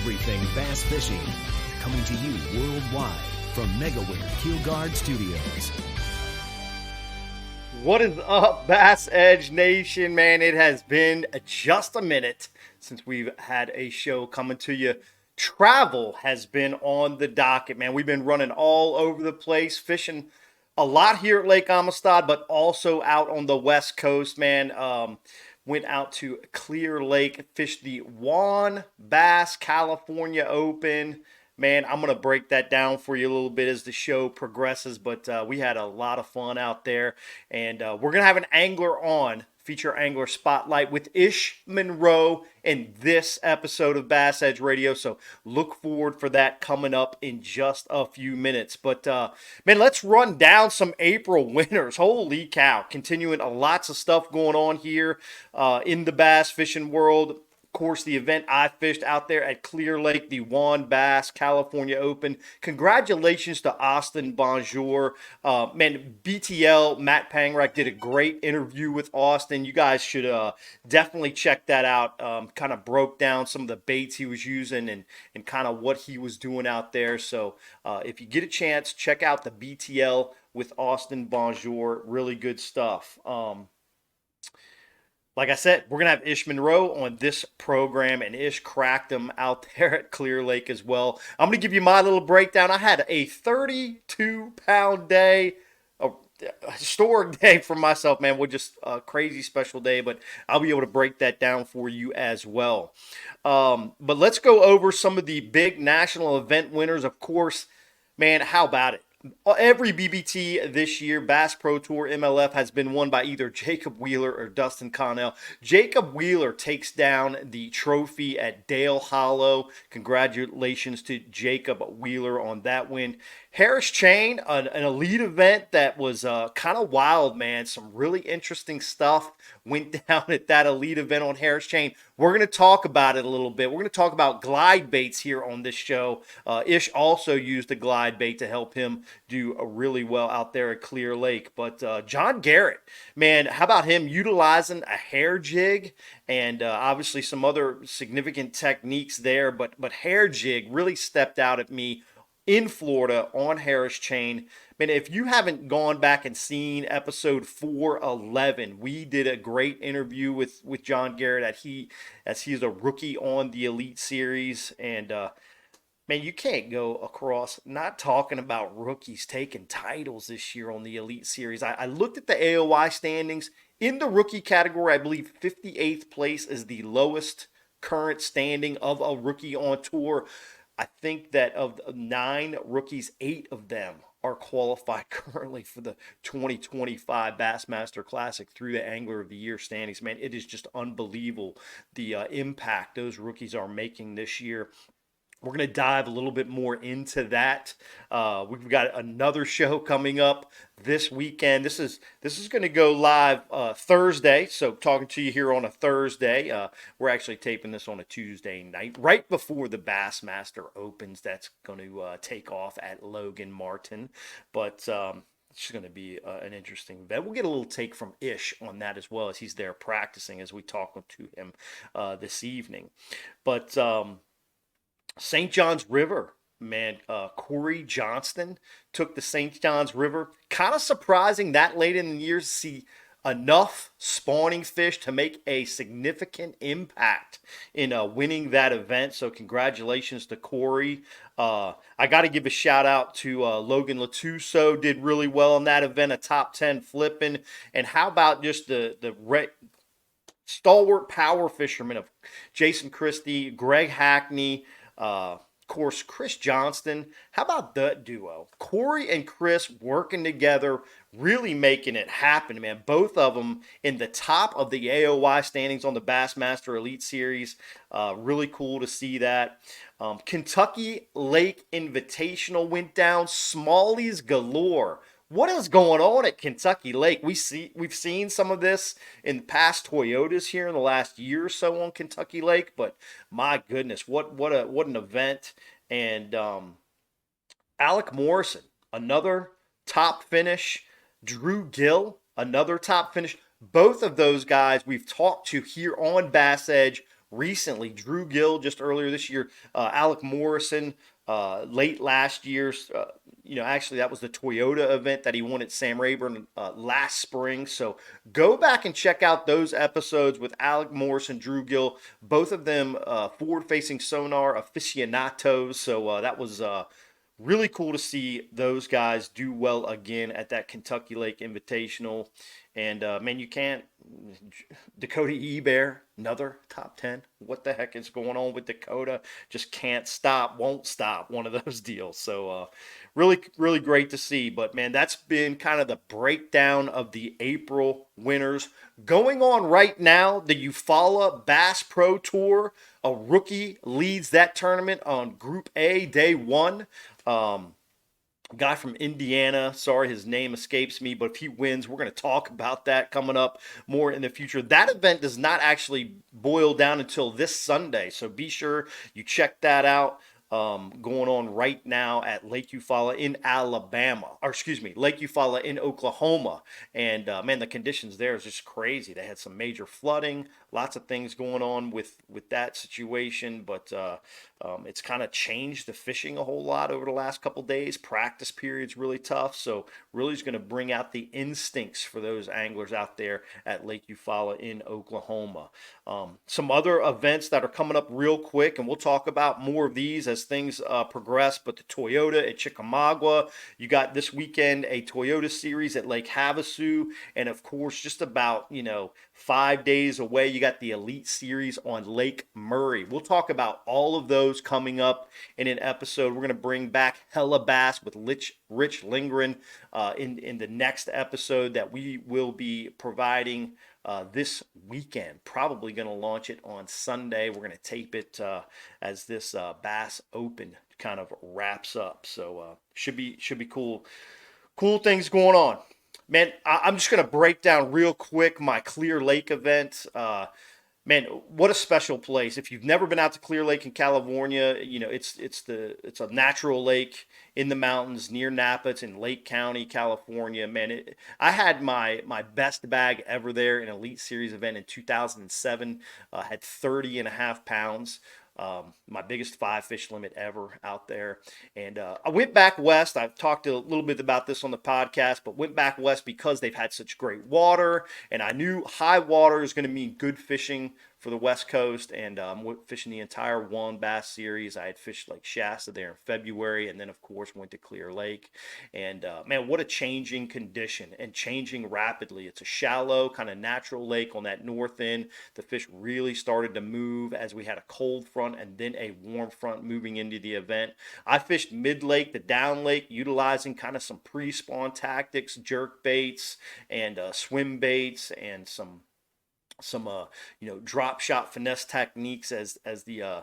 everything bass fishing. Coming to you worldwide from MegaWare Keelguard Studios. What is up, Bass Edge Nation? Man, it has been just a minute since we've had a show coming to you. Travel has been on the docket, man. We've been running all over the place, fishing a lot here at Lake Amistad, but also out on the West Coast, man. Went out to Clear Lake, fished the Juan Bass California Open. Man, I'm going to break that down for you a little bit as the show progresses, but we had a lot of fun out there, and we're going to have an angler on, feature angler spotlight with Ish Monroe in this episode of Bass Edge Radio, so look forward for that coming up in just a few minutes. But, man, let's run down some April winners. Holy cow, continuing lots of stuff going on here in the bass fishing world. Of course, the event I fished out there at Clear Lake, the Juan Bass California Open. Congratulations to Austin Bonjour. Man, BTL, Matt Pangrack did a great interview with Austin. You guys should definitely check that out. Kind of broke down some of the baits he was using and kind of what he was doing out there. So if you get a chance, check out the BTL with Austin Bonjour. Really good stuff. Like I said, we're going to have Ish Monroe on this program, and Ish cracked him out there at Clear Lake as well. I'm going to give you my little breakdown. I had a 32-pound day, a historic day for myself, man. With just a crazy special day, but I'll be able to break that down for you as well. But let's go over some of the big national event winners. Of course, man, how about it? Every BBT this year, Bass Pro Tour MLF, has been won by either Jacob Wheeler or Dustin Connell. Jacob Wheeler takes down the trophy at Dale Hollow. Congratulations to Jacob Wheeler on that win. Harris Chain, an elite event that was kind of wild, man. Some really interesting stuff went down at that elite event on Harris Chain. We're going to talk about it a little bit. We're going to talk about glide baits here on this show. Ish also used a glide bait to help him do really well out there at Clear Lake. But John Garrett, man, how about him utilizing a hair jig and obviously some other significant techniques there. But hair jig really stepped out at me in Florida on Harris Chain. Man, if you haven't gone back and seen episode 411, we did a great interview with John Garrett as he's a rookie on the Elite Series. And man, you can't go across not talking about rookies taking titles this year on the Elite Series. I looked at the AOY standings. In the rookie category, I believe 58th place is the lowest current standing of a rookie on tour. I think that of 9 rookies, 8 of them are qualified currently for the 2025 Bassmaster Classic through the Angler of the Year standings. Man, it is just unbelievable the impact those rookies are making this year. We're going to dive a little bit more into that. We've got another show coming up this weekend. This is going to go live Thursday. So talking to you here on a Thursday. We're actually taping this on a Tuesday night, right before the Bassmaster opens. That's going to take off at Logan Martin. But it's going to be an interesting event. We'll get a little take from Ish on that as well, as he's there practicing as we talk to him this evening. But St. John's River, man, Corey Johnston took the St. John's River. Kind of surprising that late in the year to see enough spawning fish to make a significant impact in winning that event. So congratulations to Corey. I got to give a shout out to Logan Latuso, did really well in that event, a top 10 flipping. And how about just the stalwart power fishermen of Jason Christie, Greg Hackney, of course, Chris Johnston. How about that duo? Corey and Chris working together, really making it happen, man. Both of them in the top of the AOY standings on the Bassmaster Elite Series. Really cool to see that. Kentucky Lake Invitational went down. Smallies galore. What is going on at Kentucky Lake? We've seen some of this in past Toyotas here in the last year or so on Kentucky Lake, but my goodness, what an event. And Alec Morrison, another top finish. Drew Gill, another top finish. Both of those guys we've talked to here on Bass Edge recently. Drew Gill just earlier this year, Alec Morrison late last year. Actually, that was the Toyota event that he won at Sam Rayburn last spring. So go back and check out those episodes with Alec Morrison, Drew Gill, both of them forward-facing sonar aficionados. So that was really cool to see those guys do well again at that Kentucky Lake Invitational. And man, you can't. Dakota Ebear, another top 10. What the heck is going on with Dakota? Just can't stop, won't stop. One of those deals. So really, really great to see. But man, that's been kind of the breakdown of the April winners. Going on right now, the Eufaula Bass Pro Tour. A rookie leads that tournament on Group A, day one. Guy from Indiana. Sorry, his name escapes me, but if he wins, we're going to talk about that coming up more in the future. That event does not actually boil down until this Sunday, so be sure you check that out. Going on right now at Lake Eufaula in Alabama, or excuse me, Lake Eufaula in Oklahoma. And man, the conditions there is just crazy. They had some major flooding, lots of things going on with that situation, but it's kind of changed the fishing a whole lot over the last couple days. Practice period's really tough, so really is going to bring out the instincts for those anglers out there at Lake Eufaula in Oklahoma. Some other events that are coming up real quick, and we'll talk about more of these as things progress, but the Toyota at Chickamauga, you got this weekend a Toyota series at Lake Havasu, and of course, just about, 5 days away, you got the Elite Series on Lake Murray. We'll talk about all of those coming up in an episode. We're going to bring back Hellabass with Rich Lindgren in the next episode that we will be providing this weekend. Probably going to launch it on Sunday. We're going to tape it as this Bass Open kind of wraps up. So should be cool. Cool things going on. Man, I'm just going to break down real quick my Clear Lake event. Man, what a special place. If you've never been out to Clear Lake in California, it's a natural lake in the mountains near Napa. It's in Lake County, California. Man, I had my best bag ever there in an Elite Series event in 2007. Had 30 and a half pounds. My biggest 5-fish limit ever out there. And I went back west. I've talked a little bit about this on the podcast, but went back west because they've had such great water. And I knew high water is going to mean good fishing for the West Coast, and fishing the entire Wand Bass series. I had fished Lake Shasta there in February, and then of course went to Clear Lake. And man, what a changing condition, and changing rapidly. It's a shallow, kind of natural lake on that north end. The fish really started to move as we had a cold front and then a warm front moving into the event. I fished mid-lake to down lake, utilizing kind of some pre-spawn tactics, jerk baits and swim baits, and some drop shot finesse techniques as the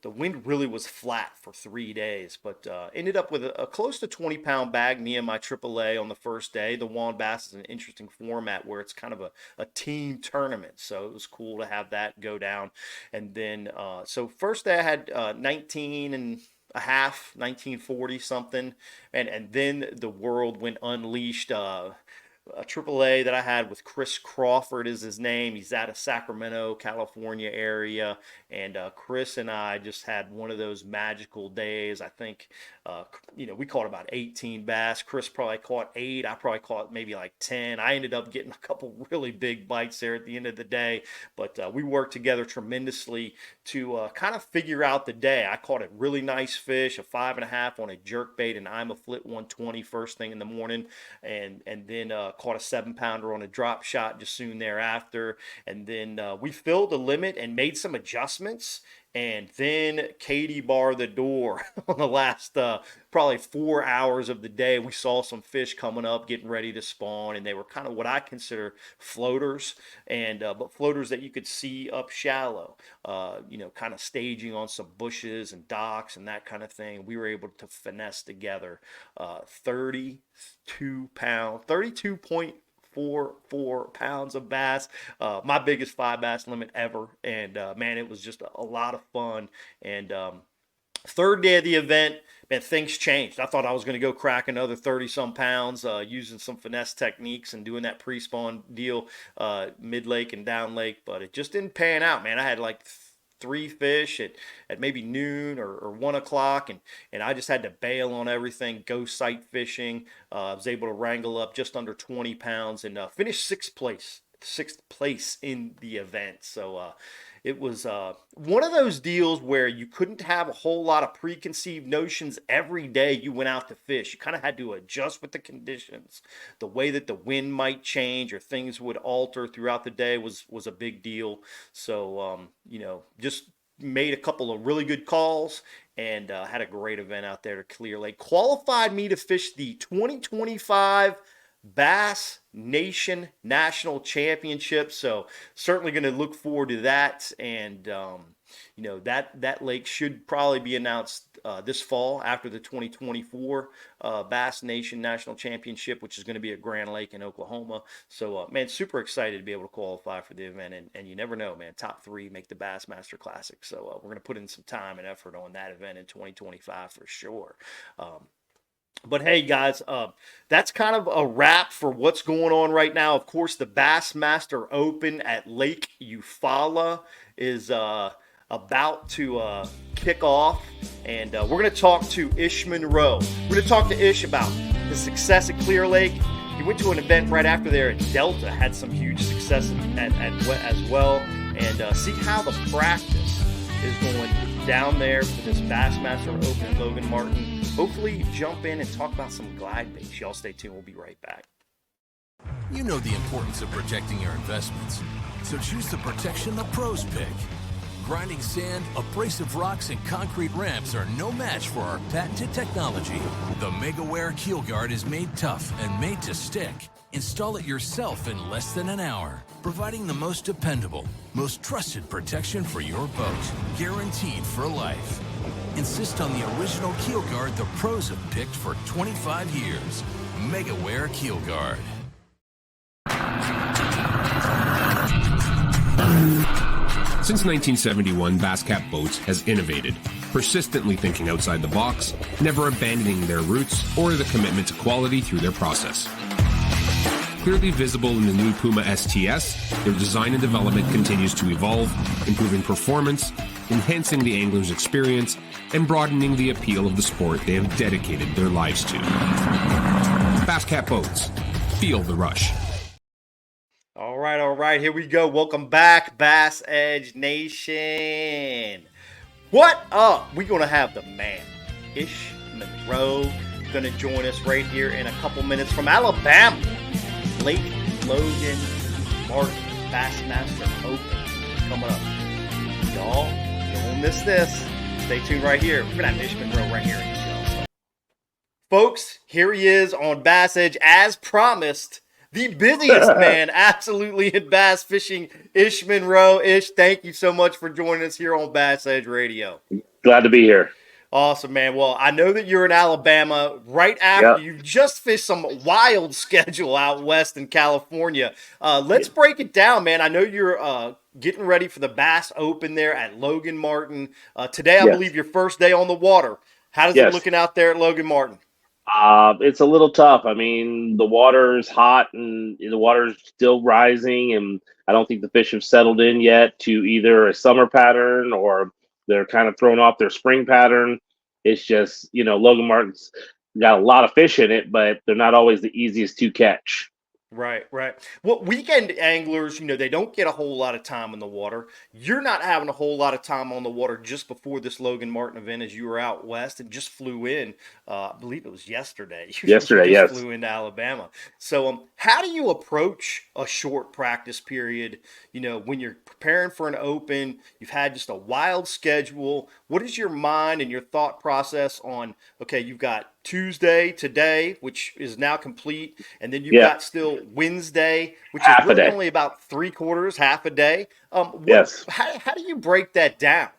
wind really was flat for 3 days, but ended up with a close to 20-pound bag, me and my AAA on the first day. The Wand Bass is an interesting format where it's kind of a team tournament, so it was cool to have that go down. And then so first day I had 19 and a half, 1940 something, and then the world went unleashed. A AAA that I had with Chris Crawford is his name. He's out of Sacramento, California area. And Chris and I just had one of those magical days. I think, we caught about 18 bass. Chris probably caught 8. I probably caught maybe like 10. I ended up getting a couple really big bites there at the end of the day. But we worked together tremendously to kind of figure out the day. I caught a really nice fish, a 5.5 on a jerkbait, and I'm a Flit 120 first thing in the morning. And then caught a 7-pounder on a drop shot just soon thereafter. And then we filled the limit and made some adjustments. And then Katie barred the door on the last probably 4 hours of the day. We saw some fish coming up, getting ready to spawn, and they were kind of what I consider floaters, and but floaters that you could see up shallow, kind of staging on some bushes and docks and that kind of thing. We were able to finesse together 32.44 pounds of bass, my biggest 5 bass limit ever. And man, it was just a lot of fun. And third day of the event, man, things changed. I thought I was going to go crack another 30 some pounds using some finesse techniques and doing that pre-spawn deal mid-lake and down lake, but it just didn't pan out, man. I had like three fish at maybe noon or 1 o'clock, and I just had to bail on everything, go sight fishing. I was able to wrangle up just under 20 pounds and finish sixth place in the event. So it was one of those deals where you couldn't have a whole lot of preconceived notions every day you went out to fish. You kind of had to adjust with the conditions. The way that the wind might change or things would alter throughout the day was a big deal. So, just made a couple of really good calls and had a great event out there to Clear Lake. Qualified me to fish the 2025 Bass Nation National Championship. So certainly going to look forward to that. And, that lake should probably be announced this fall after the 2024 Bass Nation National Championship, which is going to be at Grand Lake in Oklahoma. So, man, super excited to be able to qualify for the event. And you never know, man, top three make the Bassmaster Classic. So we're going to put in some time and effort on that event in 2025 for sure. But hey, guys, that's kind of a wrap for what's going on right now. Of course, the Bassmaster Open at Lake Eufaula is about to kick off, and we're going to talk to Ish Monroe. We're going to talk to Ish about his success at Clear Lake. He went to an event right after there at Delta, had some huge success as well, and see how the practice is going down there for this Bassmaster Open at Logan Martin. Hopefully jump in and talk about some glide baits. Y'all stay tuned. We'll be right back. You know the importance of protecting your investments, so choose the protection the pros pick. Grinding sand, abrasive rocks, and concrete ramps are no match for our patented technology. The MegaWare Keel Guard is made tough and made to stick. Install it yourself in less than an hour, providing the most dependable, most trusted protection for your boat, guaranteed for life. Insist on the original Keel Guard the pros have picked for 25 years. MegaWare Keel Guard. Since 1971, Basscat Boats has innovated, persistently thinking outside the box, never abandoning their roots or the commitment to quality through their process. Clearly visible in the new Puma STS, their design and development continues to evolve, improving performance, enhancing the angler's experience, and broadening the appeal of the sport they have dedicated their lives to. Basscat Boats. Feel the rush. All right, here we go. Welcome back, Bass Edge Nation. What up? We're going to have the man, Ish Monroe, going to join us right here in a couple minutes from Alabama. Lake Logan Martin Bassmaster Open coming up. Y'all, you won't miss this. Stay tuned right here. We're going to have Ish Monroe right here in the show. Folks, here he is on Bass Edge as promised. The busiest man absolutely in bass fishing, Ish Monroe. Ish, thank you so much for joining us here on Bass Edge Radio. Glad to be here. Awesome, man. Well, I know that you're in Alabama right after you just fished some wild schedule out west in California. Let's break it down, man. I know you're getting ready for the Bass Open there at Logan Martin. Today, I believe, your first day on the water. How's it looking out there at Logan Martin? It's a little tough. I mean, the water's hot and the water's still rising, and I don't think the fish have settled in yet to either a summer pattern or they're kind of thrown off their spring pattern. It's just, Logan Martin's got a lot of fish in it, but they're not always the easiest to catch. Right. Well, weekend anglers, they don't get a whole lot of time in the water. You're not having a whole lot of time on the water just before this Logan Martin event as you were out west and just flew in. I believe it was yesterday. Yesterday, you flew into Alabama. So how do you approach a short practice period? When you're preparing for an open, you've had just a wild schedule. What is your mind and your thought process on, okay, you've got Tuesday today, which is now complete, and then you've got still Wednesday, which is really only about half a day. How do you break that down?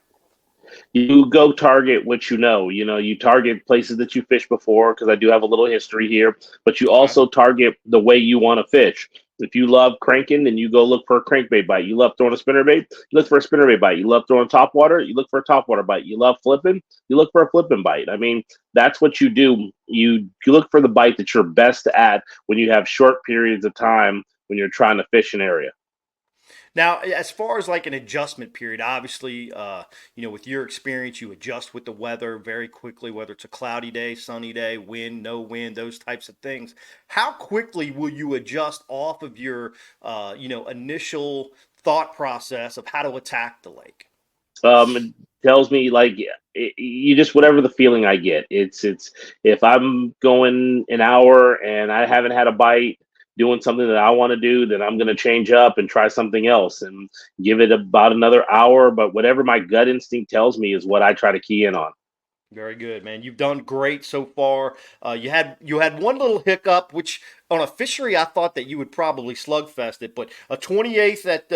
You go target what you target places that you fished before, because I do have a little history here, but you also target the way you want to fish. If you love cranking, then you go look for a crankbait bite. You love throwing a spinnerbait, you look for a spinnerbait bite. You love throwing topwater, you look for a topwater bite. You love flipping, you look for a flipping bite. I mean, that's what you do. You look for the bite that you're best at when you have short periods of time when you're trying to fish an area. Now, as far as like an adjustment period, obviously, with your experience, you adjust with the weather very quickly, whether it's a cloudy day, sunny day, wind, no wind, those types of things. How quickly will you adjust off of your, initial thought process of how to attack the lake? It tells me like you just whatever the feeling I get. It's if I'm going an hour and I haven't had a bite doing something that I want to do, then I'm going to change up and try something else and give it about another hour. But whatever my gut instinct tells me is what I try to key in on. Very good, man. You've done great so far. You had one little hiccup, which on a fishery I thought that you would probably slugfest it, but a 28th at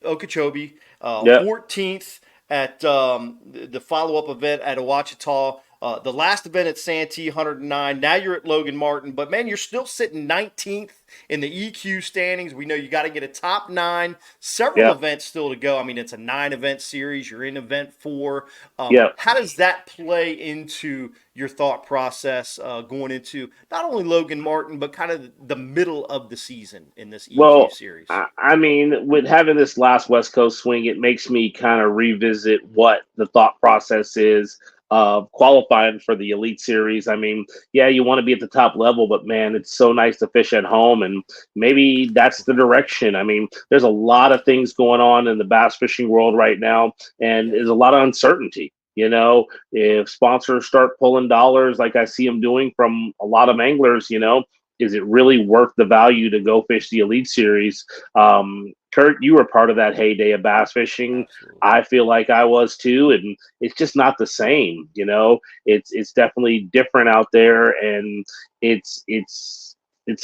Okeechobee, Yeah, 14th at the follow-up event at Ouachita, the last event at Santee, 109. Now you're at Logan Martin, but man, you're still sitting 19th in the EQ standings. We know you got to get a top nine. Several yeah, events still to go. I mean, it's a 9-event series. You're in event 4. yeah. How does that play into your thought process going into not only Logan Martin, but kind of the middle of the season in this EQ Well, series? I mean, with having this last West Coast swing, it makes me kind of revisit what the thought process is of qualifying for the Elite Series. I mean, yeah, you want to be at the top level, but man, it's so nice to fish at home, and maybe that's the direction. I mean, there's a lot of things going on in the bass fishing world right now, and Yes. there's a lot of uncertainty. If sponsors start pulling dollars like I see them doing from a lot of anglers, is it really worth the value to go fish the Elite Series? Kurt, you were part of that heyday of bass fishing. Absolutely. I feel like I was too, and it's just not the same. It's definitely different out there, and it's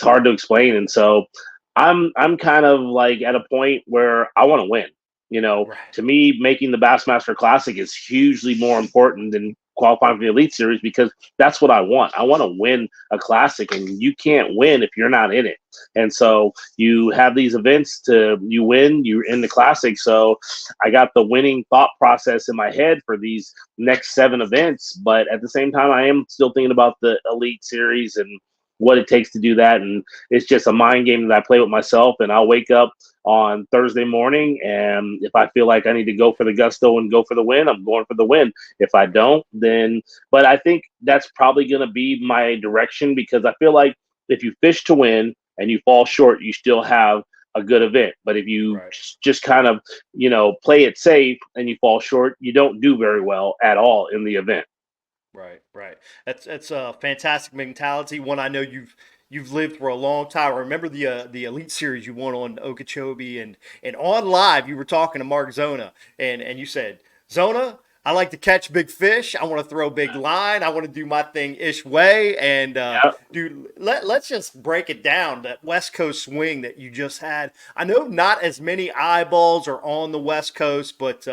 hard to explain. And so I'm kind of like at a point where I want to win. Right. To me, making the Bassmaster Classic is hugely more important than qualifying for the Elite Series because that's what I want. I want to win a classic, and you can't win if you're not in it. And so you have these events to you win, you're in the classic. So I got the winning thought process in my head for these next 7 events, but at the same time, I am still thinking about the Elite Series and what it takes to do that. And it's just a mind game that I play with myself. And I'll wake up on Thursday morning, and if I feel like I need to go for the gusto and go for the win, I'm going for the win. If I don't, then, but I think that's probably going to be my direction because I feel like if you fish to win and you fall short, you still have a good event. But if you Right. just kind of, play it safe and you fall short, you don't do very well at all in the event. Right, right. That's a fantastic mentality. One I know you've lived for a long time. I remember the Elite Series you won on Okeechobee and on live you were talking to Mark Zona and you said, Zona, I like to catch big fish. I want to throw big line. I want to do my thing ish way. And Yeah. dude, let's just break it down. That West Coast swing that you just had. I know not as many eyeballs are on the West Coast, but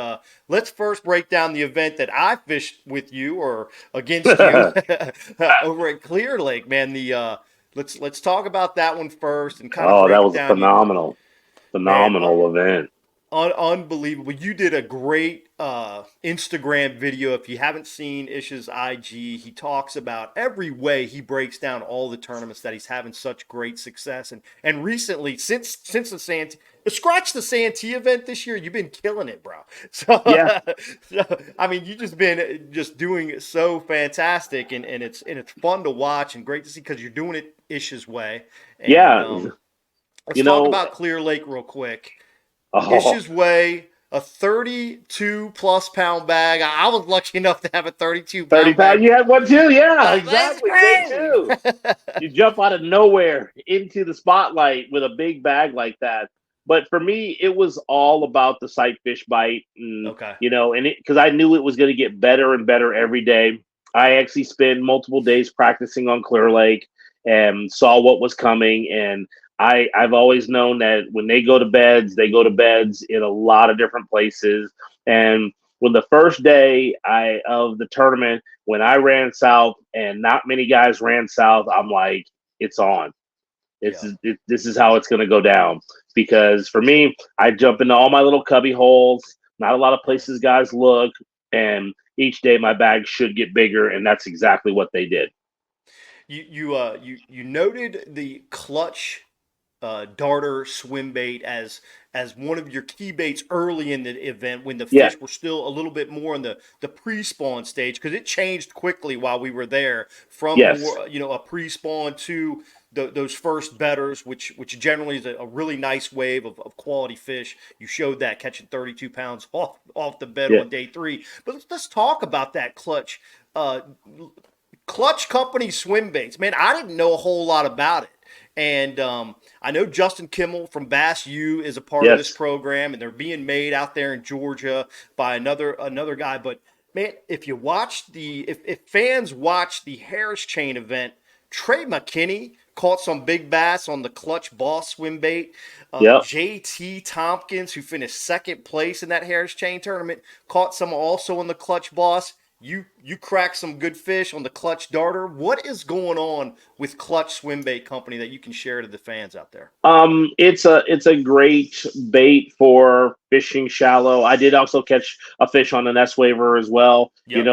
let's first break down the event that I fished with you or against you over at Clear Lake. Man, the let's talk about that one first and kind of Oh, that break it was a down. phenomenal, Man, phenomenal event. unbelievable. You did a great Instagram video. If you haven't seen Ish's IG, he talks about every way he breaks down all the tournaments that he's having such great success. And recently, since the Santee, scratch the Santee event this year, you've been killing it, bro. So, Yeah. I mean, you just been just doing so fantastic, and it's fun to watch and great to see because you're doing it Ish's way. And Yeah. let's You talk know, about Clear Lake real quick. oh, Ish's way, a 32 plus pound bag. I was lucky enough to have a 32 30 pound pound. bag. You had one too? Yeah, That's exactly. Me crazy. too. You jump out of nowhere into the spotlight with a big bag like that. But for me, it was all about the sight fish bite, and Okay. and because I knew it was going to get better and better every day. I actually spent multiple days practicing on Clear Lake and saw what was coming. And I've always known that when they go to beds in a lot of different places. And when the first day of the tournament, when I ran south and not many guys ran south, I'm like, it's on. Yeah. This is how it's going to go down. Because for me, I jump into all my little cubby holes. Not a lot of Right. places guys look, and each day my bag should get bigger, and that's exactly what they did. You noted the clutch darter swim bait as one of your key baits early in the event when the Yeah. fish were still a little bit more in the pre-spawn stage, because it changed quickly while we were there from Yes. more a pre-spawn to those first betters, which generally is a really nice wave of quality fish. You showed that catching 32 pounds off the bed Yeah. on day 3. But let's talk about that Clutch Company swim baits. Man, I didn't know a whole lot about it. And I know Justin Kimmel from Bass U is a part of this Yes. program, and they're being made out there in Georgia by another guy. But man, if fans watch the Harris Chain event, Trey McKinney caught some big bass on the Clutch Boss swim bait. Yep. JT Tompkins, who finished second place in that Harris Chain tournament, caught some also on the Clutch Boss. You cracked some good fish on the Clutch Darter. What is going on with Clutch Swim Bait Company that you can share to the fans out there? It's a great bait for fishing shallow. I did also catch a fish on an S waiver as well. Yep.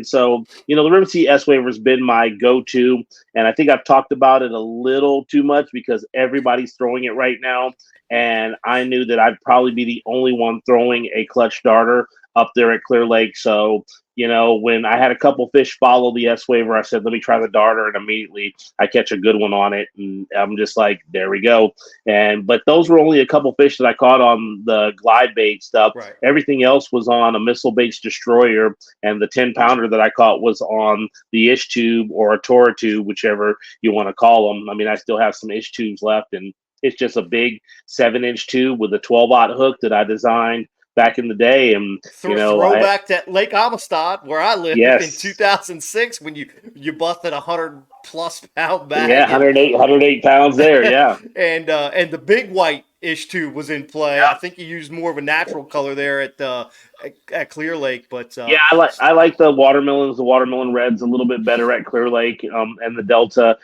So the River Sea S waiver has been my go-to, and I think I've talked about it a little too much because everybody's throwing it right now, and I knew that I'd probably be the only one throwing a Clutch Darter up there at Clear Lake. So when I had a couple fish follow the S waiver, I said, let me try the Darter, and immediately I catch a good one on it, and I'm just like, there we go. But those were only a couple fish that I caught on the glide bait stuff. Right. Everything else was on a Missile Baits Destroyer, and the 10-pounder that I caught was on the Ish Tube or a Tora Tube, whichever you want to call them. I mean, I still have some Ish Tubes left, and it's just a big 7-inch tube with a 12-aught hook that I designed back in the day. And throwback to Lake Amistad, where I lived in Yes. 2006, when you busted 100+ pound bag. Yeah, 108 pounds there. Yeah. and the big white Ish tube was in play. Yeah. I think you used more of a natural color there at Clear Lake, but Yeah, I like the watermelon reds a little bit better at Clear Lake, and the Delta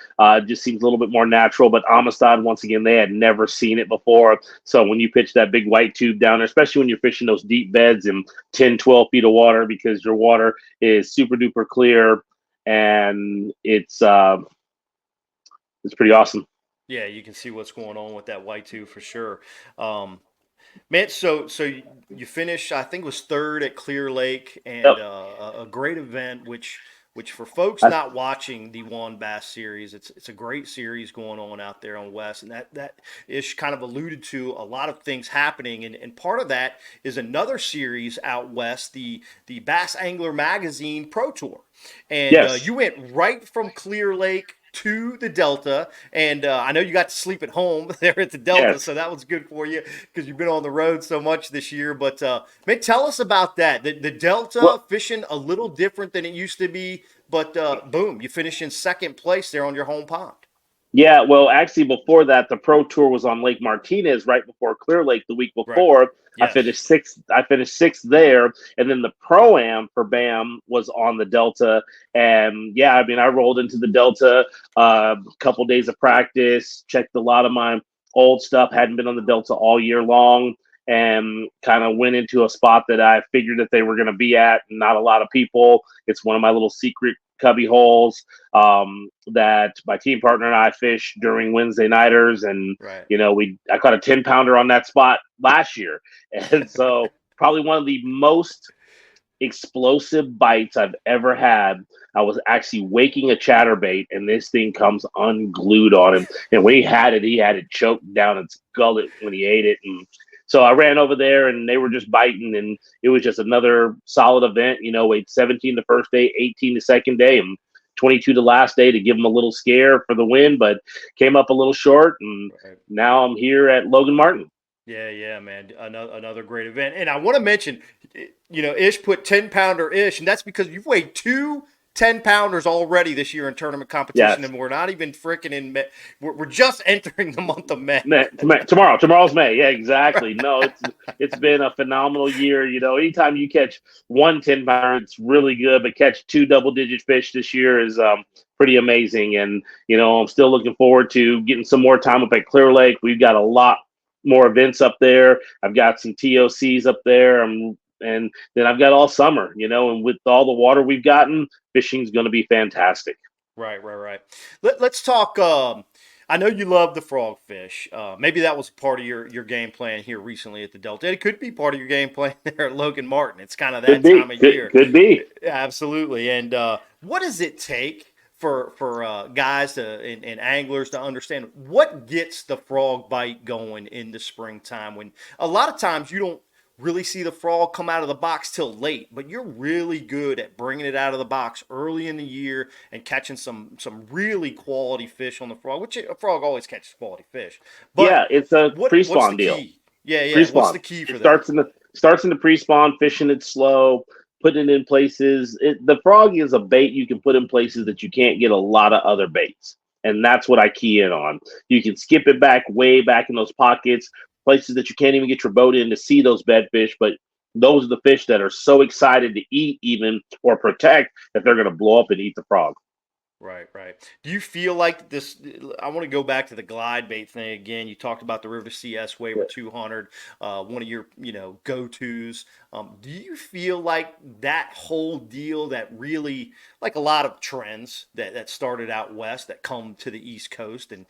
just seems a little bit more natural. But Amistad, once again, they had never seen it before. So when you pitch that big white tube down there, especially when you're fishing those deep beds in 10, 12 feet of water, because your water is super duper clear, and it's pretty awesome. Yeah, you can see what's going on with that white tube for sure. Man, so you finished, I think it was third at Clear Lake, and Yep. A great event, which for folks not watching the WON Bass series, it's a great series going on out there on West, and that Ish kind of alluded to a lot of things happening, and part of that is another series out West, the Bass Angler Magazine Pro Tour, and Yes. you went right from Clear Lake to the Delta, and I know you got to sleep at home there at the Delta, Yes. so that was good for you because you've been on the road so much this year. But man, tell us about that. The Delta fishing a little different than it used to be, but boom, you finish in second place there on your home pond. Yeah, well, actually, before that, the Pro Tour was on Lake Martinez right before Clear Lake the week before. Right. Yes. I finished sixth there, and then the Pro-Am for BAM was on the Delta. And yeah, I mean, I rolled into the Delta a couple days of practice, checked a lot of my old stuff, hadn't been on the Delta all year long, and kind of went into a spot that I figured that they were going to be at, and not a lot of people. It's one of my little secret cubby holes that my team partner and I fish during Wednesday nighters, and right. I caught a 10-pounder on that spot last year, and so probably one of the most explosive bites I've ever had. I was actually waking a chatterbait, and this thing comes unglued on him, and when he had it choked down its gullet when he ate it. And so I ran over there, and they were just biting, and it was just another solid event. Weighed 17 the first day, 18 the second day, and 22 the last day to give them a little scare for the win, but came up a little short, and now I'm here at Logan Martin. Yeah, man. Another great event. And I want to mention, Ish put 10-pounder Ish, and that's because you've weighed 2 10-pounders already this year in tournament competition, Yes. and we're not even freaking in May. We're just entering the month of May. Tomorrow's May. Yeah, exactly. No, it's been a phenomenal year. Anytime you catch 1 10-pounder, it's really good, but catch 2 double-digit fish this year is pretty amazing. And I'm still looking forward to getting some more time up at Clear Lake. We've got a lot more events up there. I've got some TOCs up there. And then I've got all summer, and with all the water we've gotten, fishing's going to be fantastic. Right. Let's talk. I know you love the frogfish. Maybe that was part of your game plan here recently at the Delta. It could be part of your game plan there at Logan Martin. It's kind of Could that be. time of Could, year. could be. Absolutely. And what does it take for guys and anglers to understand what gets the frog bite going in the springtime? When a lot of times you don't really see the frog come out of the box till late, but you're really good at bringing it out of the box early in the year and catching some really quality fish on the frog, which a frog always catches quality fish. Yeah, But it's a what's the pre-spawn deal. key? Yeah. What's the Pre-spawn. key It for that? starts in the pre-spawn, fishing it slow, putting it in places. The frog is a bait you can put in places that you can't get a lot of other baits, and that's what I key in on. You can skip it back way back in those pockets, places that you can't even get your boat in to see those bed fish, but those are the fish that are so excited to eat even or protect that they're going to blow up and eat the frog. Right. Do you feel like this? I want to go back to the glide bait thing again. You talked about the River CS Waver 200, one of your go tos. Do you feel like that whole deal that really, like a lot of trends that started out west that come to the East Coast, and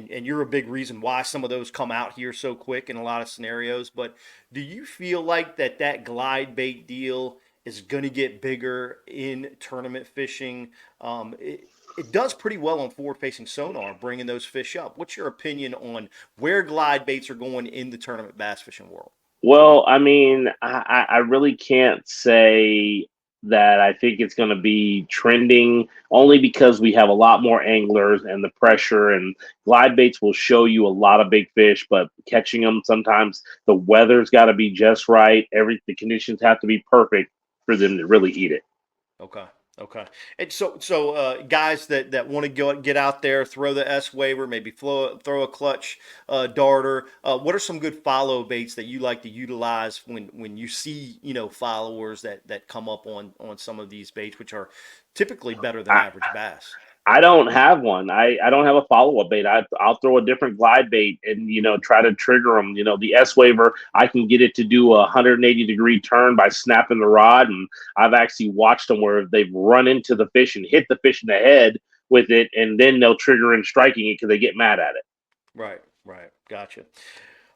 you're a big reason why some of those come out here so quick in a lot of scenarios. But do you feel like that glide bait deal is going to get bigger in tournament fishing? It does pretty well on forward-facing sonar, bringing those fish up. What's your opinion on where glide baits are going in the tournament bass fishing world? Well, I mean, I really can't say that I think it's going to be trending only because we have a lot more anglers and the pressure and glide baits will show you a lot of big fish, but catching them sometimes the weather's got to be just right. The conditions have to be perfect for them to really eat it. Okay. And so guys that want to go get out there, throw the S waver, maybe throw a clutch darter. What are some good follow baits that you like to utilize when you see followers that come up on some of these baits, which are typically better than I, average bass? I don't have one. I don't have a follow up bait. I'll throw a different glide bait and try to trigger them. The S waver, I can get it to do a 180-degree turn by snapping the rod, and I've actually watched them where they've run into the fish and hit the fish in the head with it, and then they'll trigger in striking it because they get mad at it. Right. Gotcha.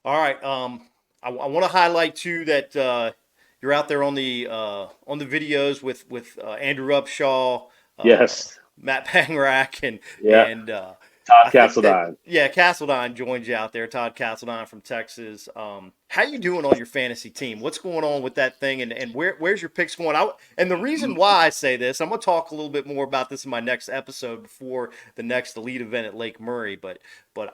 All right. I want to highlight too that you're out there on the videos with Andrew Upshaw. Yes. Matt Pangrack and Yeah. and Todd I think Castledine. Castledine joins you out there. Todd Castledine from Texas. How you doing on your fantasy team? What's going on with that thing? And where's your picks going? And the reason why I say this, I'm going to talk a little bit more about this in my next episode before the next elite event at Lake Murray. But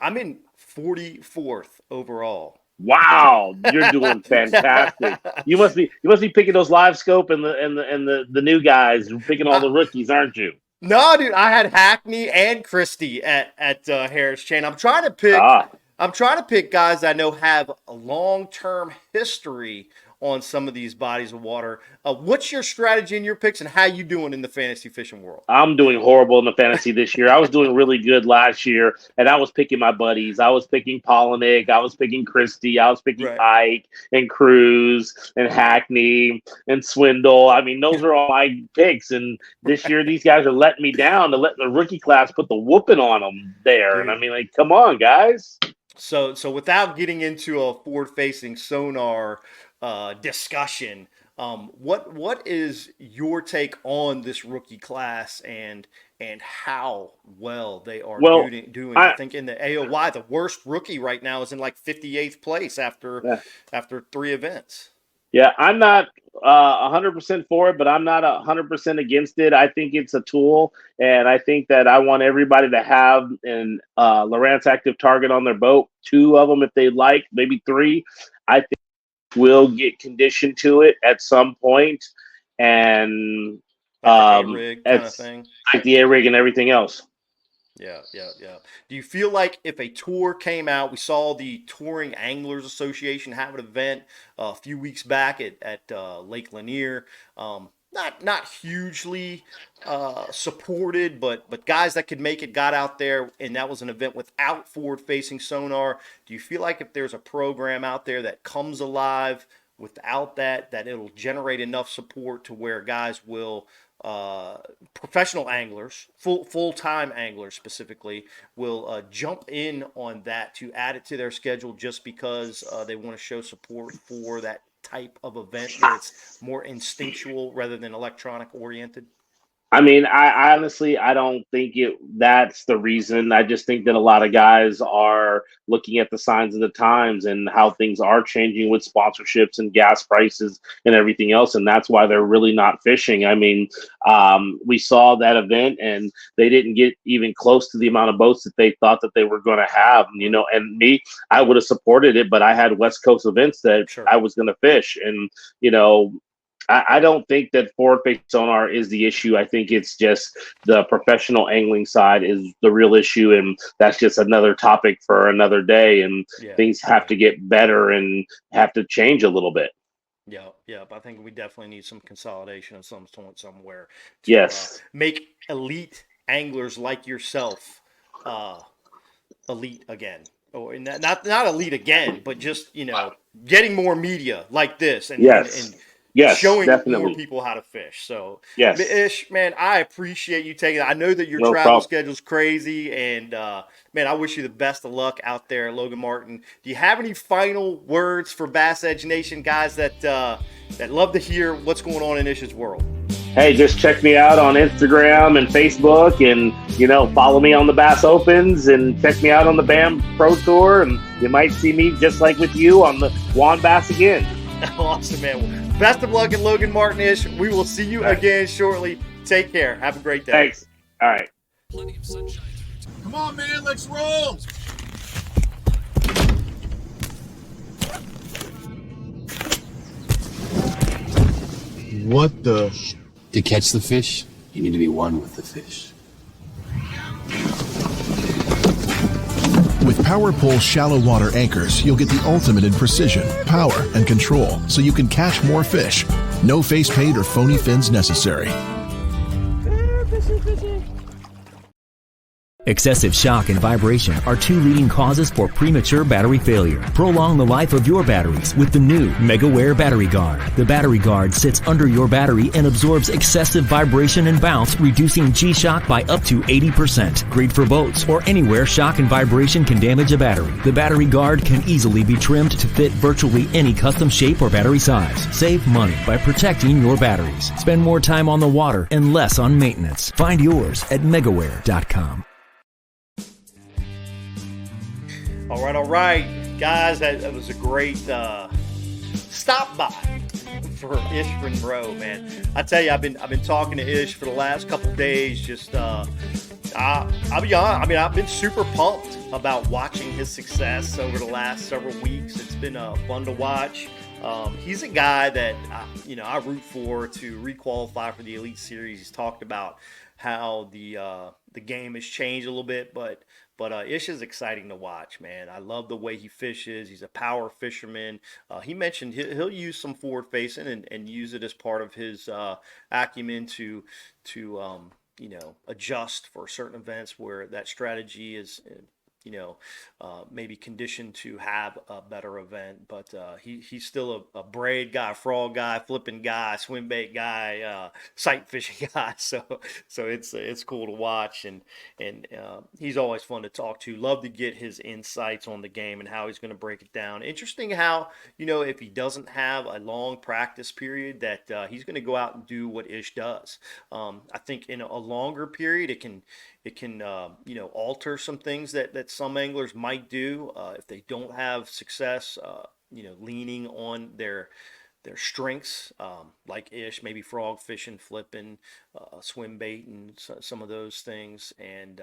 I'm in 44th overall. Wow, you're doing fantastic. You must be picking those live scope and the new guys, picking all the rookies, aren't you? No, dude, I had Hackney and Christie at Harris Chain. I'm trying to pick guys I know have a long-term history on some of these bodies of water. What's your strategy in your picks, and how you doing in the fantasy fishing world? I'm doing horrible in the fantasy this year. I was doing really good last year, and I was picking my buddies. I was picking Polinick. I was picking Christie. I was picking Right. Pike and Cruz and Hackney and Swindle. I mean, those are all my picks. And this year, these guys are letting me down to let the rookie class put the whooping on them there. Dude. And I mean, like, come on, guys. So without getting into a forward-facing sonar discussion, what is your take on this rookie class and how well they are doing? I think in the AOY, the worst rookie right now is in like 58th place after 3 events. Yeah, I'm not 100% for it, but I'm not 100% against it. I think it's a tool, and I think that I want everybody to have an Lowrance Active Target on their boat, 2 of them if they like, maybe 3. I think we'll get conditioned to it at some point, and Like the A-rig kind of thing. Like the A-rig and everything else. Yeah. Do you feel like if a tour came out, we saw the Touring Anglers Association have an event a few weeks back at Lake Lanier, not hugely supported, but guys that could make it got out there, and that was an event without forward-facing sonar. Do you feel like if there's a program out there that comes alive without that it'll generate enough support to where guys will professional anglers, full-time anglers specifically, will jump in on that to add it to their schedule just because they want to show support for that type of event where it's more instinctual rather than electronic oriented? I mean, I honestly, I don't think that's the reason. I just think that a lot of guys are looking at the signs of the times and how things are changing with sponsorships and gas prices and everything else, and that's why they're really not fishing. I mean, we saw that event, and they didn't get even close to the amount of boats that they thought that they were going to have. You know, and me, I would have supported it, but I had West Coast events that Sure. I was going to fish, and you know. I don't think that forward-facing sonar is the issue. I think it's just the professional angling side is the real issue, and that's just another topic for another day. And Yeah. things have to get better and have to change a little bit. Yeah. I think we definitely need some consolidation of some sort somewhere to Yes. make elite anglers like yourself elite again. Or not elite again, but just getting more media like this and Yes. Yes. showing more Definitely. people how to fish. So, Yes. Ish, man, I appreciate you taking it. I know that your No travel problem. schedule's crazy, and man, I wish you the best of luck out there, Logan Martin. Do you have any final words for Bass Edge Nation guys that love to hear what's going on in Ish's world? Hey, just check me out on Instagram and Facebook, and follow me on the Bass Opens, and check me out on the BAM Pro Tour, and you might see me just like with you on the Juan Bass again. Awesome, man. Well, best of luck at Logan Martin Ish. We will see you again shortly. Take care. Have a great day. Thanks. All right. Come on, man, let's roll. What the? To catch the fish, you need to be one with the fish. With Power Pole shallow water anchors, you'll get the ultimate in precision, power, and control, so you can catch more fish. No face paint or phony fins necessary. Excessive shock and vibration are two leading causes for premature battery failure. Prolong the life of your batteries with the new MegaWare Battery Guard. The Battery Guard sits under your battery and absorbs excessive vibration and bounce, reducing G-shock by up to 80%. Great for boats or anywhere shock and vibration can damage a battery. The Battery Guard can easily be trimmed to fit virtually any custom shape or battery size. Save money by protecting your batteries. Spend more time on the water and less on maintenance. Find yours at megaware.com. All right, guys, that was a great stop by for Ish Monroe, man. I tell you, I've been talking to Ish for the last couple days. Just, I'll be honest. I mean, I've been super pumped about watching his success over the last several weeks. It's been fun to watch. He's a guy that I root for to requalify for the Elite Series. He's talked about how the game has changed a little bit, but Ish is exciting to watch, man. I love the way he fishes. He's a power fisherman. He mentioned he'll use some forward facing and use it as part of his acumen to adjust for certain events where that strategy is maybe conditioned to have a better event, but he's still a braid guy, frog guy, flipping guy, swim bait guy, sight fishing guy. So it's cool to watch, and he's always fun to talk to. Love to get his insights on the game and how he's going to break it down. Interesting how if he doesn't have a long practice period, that he's going to go out and do what Ish does. I think in a longer period, it can alter some things that some anglers might do if they don't have success, leaning on their strengths, like Ish, maybe frog fishing, flipping, swim bait, and some of those things, and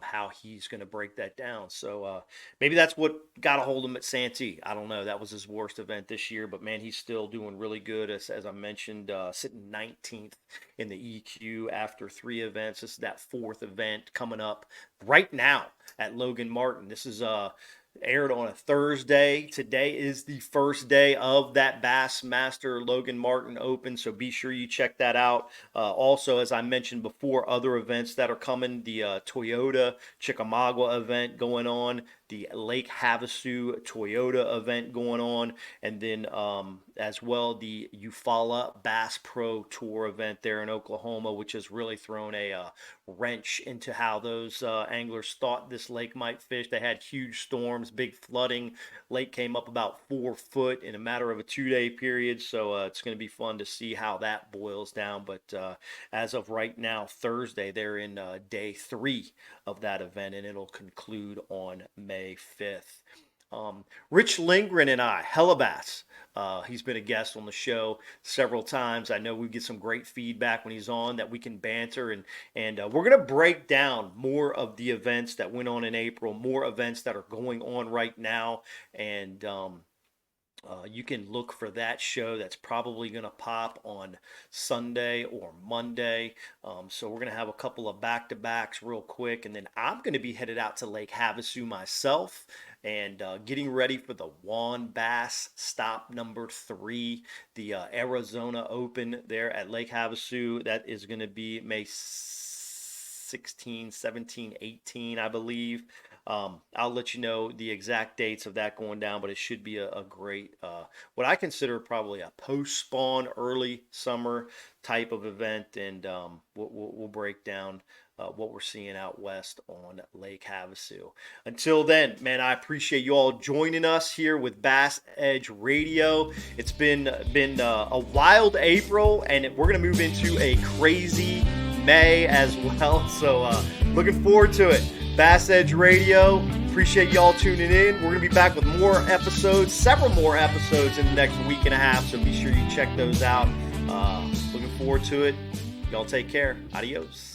how he's going to break that down. So maybe that's what got a hold of him at Santee. I don't know. That was his worst event this year, but man, he's still doing really good. As I mentioned, sitting 19th in the EQ after 3 events. This is that 4th event coming up right now at Logan Martin. This is aired on a Thursday. Today is the first day of that Bassmaster Logan Martin Open, so be sure you check that out. Also, as I mentioned before, other events that are coming, the Toyota Chickamauga event going on, the Lake Havasu Toyota event going on, and then as well the Eufaula Bass Pro Tour event there in Oklahoma, which has really thrown a wrench into how those anglers thought this lake might fish. They had huge storms, big flooding. Lake came up about 4 foot in a matter of a 2-day period, so it's going to be fun to see how that boils down. But as of right now, Thursday, they're in day 3 of that event, and it'll conclude on May 5th. Rich Lindgren and I, Hellabass, he's been a guest on the show several times. I know we get some great feedback when he's on that we can banter, and we're going to break down more of the events that went on in April, more events that are going on right now, and you can look for that show. That's probably going to pop on Sunday or Monday. So we're going to have a couple of back-to-backs real quick. And then I'm going to be headed out to Lake Havasu myself and getting ready for the Juan Bass stop number 3, the Arizona Open there at Lake Havasu. That is going to be May 16, 17, 18, I believe. I'll let you know the exact dates of that going down, but it should be a great, what I consider probably a post-spawn, early summer type of event, and we'll break down what we're seeing out west on Lake Havasu. Until then, man, I appreciate you all joining us here with Bass Edge Radio. It's been a wild April, and we're going to move into a crazy May as well, so looking forward to it. Bass Edge Radio, appreciate y'all tuning in. We're going to be back with more episodes, several more episodes in the next week and a half, so be sure you check those out. Looking forward to it. Y'all take care. Adios.